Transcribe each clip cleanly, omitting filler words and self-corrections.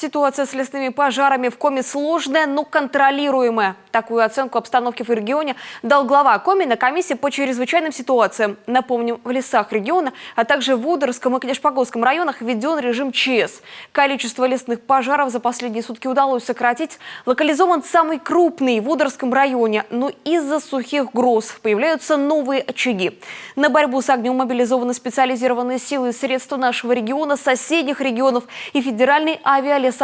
Ситуация с лесными пожарами в Коми сложная, но контролируемая. Такую оценку обстановки в регионе дал глава Коми на комиссии по чрезвычайным ситуациям. Напомним, в лесах региона, а также в Удырском и Княжпогорском районах введен режим ЧС. Количество лесных пожаров за последние сутки удалось сократить. Локализован самый крупный в Удырском районе, но из-за сухих гроз появляются новые очаги. На борьбу с огнем мобилизованы специализированные силы и средства нашего региона, соседних регионов и федеральной авиалесохраны.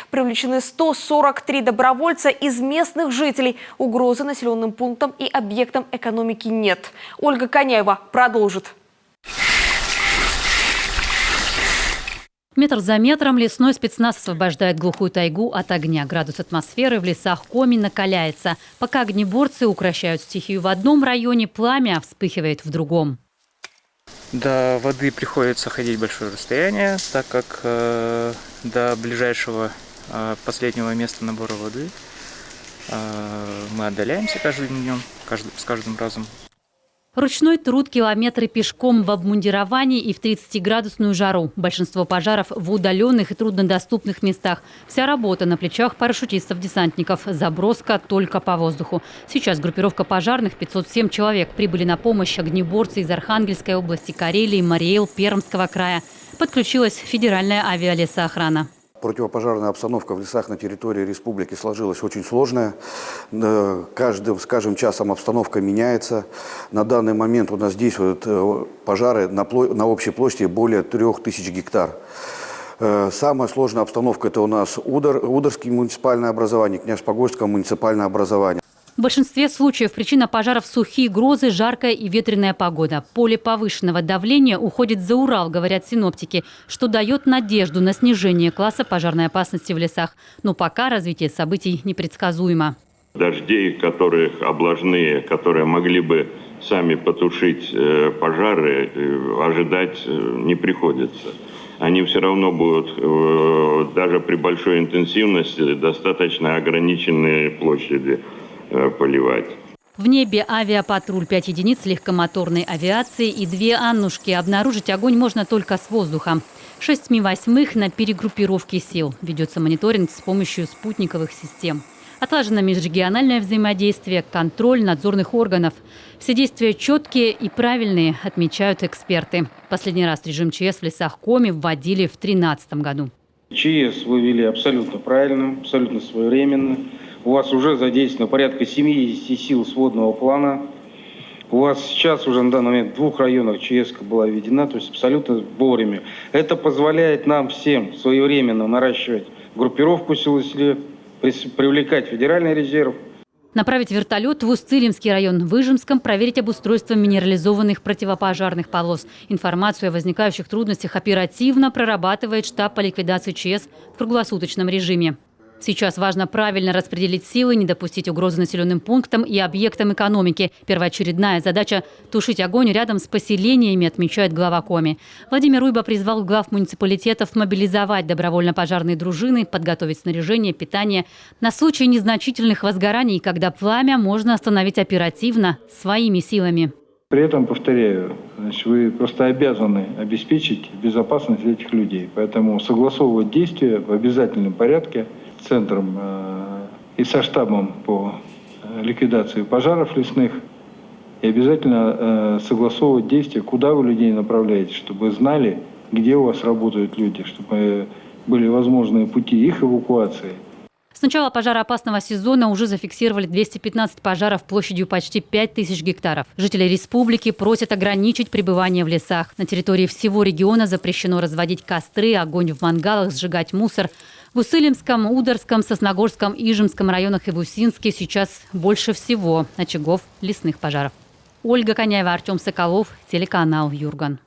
Привлечены 143 добровольца из местных жителей. Угрозы населенным пунктам и объектам экономики нет. Ольга Коняева продолжит. Метр за метром лесной спецназ освобождает глухую тайгу от огня. Градус атмосферы в лесах Коми накаляется. Пока огнеборцы укращают стихию в одном районе, пламя вспыхивает в другом. До воды приходится ходить большое расстояние, так как до ближайшего последнего места набора воды мы отдаляемся каждым днем, с каждым разом. Ручной труд, километры пешком в обмундировании и в 30-градусную жару. Большинство пожаров в удаленных и труднодоступных местах. Вся работа на плечах парашютистов-десантников. Заброска только по воздуху. Сейчас группировка пожарных, 507 человек, прибыли на помощь. Огнеборцы из Архангельской области, Карелии, Мариэл, Пермского края. Подключилась федеральная авиалесоохрана. Противопожарная обстановка в лесах на территории республики сложилась очень сложная. Каждым, скажем, часом обстановка меняется. На данный момент у нас действуют пожары на общей площади более 3000 гектар. Самая сложная обстановка – это у нас Удырское муниципальное образование, Княжпогорское муниципальное образование. В большинстве случаев причина пожаров – сухие грозы, жаркая и ветреная погода. Поле повышенного давления уходит за Урал, говорят синоптики, что дает надежду на снижение класса пожарной опасности в лесах. Но пока развитие событий непредсказуемо. Дождей, которых облажные, которые могли бы сами потушить пожары, ожидать не приходится. Они все равно будут, даже при большой интенсивности, достаточно ограниченные площади поливать. В небе авиапатруль, 5 единиц легкомоторной авиации и 2 «Аннушки». Обнаружить огонь можно только с воздуха. 6 Ми-8 на перегруппировке сил. Ведется мониторинг с помощью спутниковых систем. Отлажено межрегиональное взаимодействие, контроль надзорных органов. Все действия четкие и правильные, отмечают эксперты. Последний раз режим ЧС в лесах Коми вводили в 2013 году. ЧС вы ввели абсолютно правильно, абсолютно своевременно. У вас уже задействовано порядка 70 сил сводного плана. У вас сейчас уже на данный момент в 2 районах ЧС была введена, то есть абсолютно вовремя. Это позволяет нам всем своевременно наращивать группировку сил и средств, привлекать федеральный резерв. Направить вертолет в Усть-Илимский район, в Ижемском проверить обустройство минерализованных противопожарных полос. Информацию о возникающих трудностях оперативно прорабатывает штаб по ликвидации ЧС в круглосуточном режиме. Сейчас важно правильно распределить силы, не допустить угрозы населенным пунктам и объектам экономики. Первоочередная задача – тушить огонь рядом с поселениями, отмечает глава Коми. Владимир Уйба призвал глав муниципалитетов мобилизовать добровольно-пожарные дружины, подготовить снаряжение, питание на случай незначительных возгораний, когда пламя можно остановить оперативно, своими силами. При этом, повторяю, вы просто обязаны обеспечить безопасность этих людей. Поэтому согласовывать действия в обязательном порядке с центром и со штабом по ликвидации пожаров лесных. И обязательно согласовывать действия, куда вы людей направляете, чтобы знали, где у вас работают люди, чтобы были возможные пути их эвакуации. С начала пожароопасного сезона уже зафиксировали 215 пожаров площадью почти 5000 гектаров. Жители республики просят ограничить пребывание в лесах. На территории всего региона запрещено разводить костры, огонь в мангалах, сжигать мусор. В Усть-Илимском, Удырском, Сосногорском, Ижемском районах и в Усинске сейчас больше всего очагов лесных пожаров. Ольга Коняева, Артем Соколов, телеканал Юрган.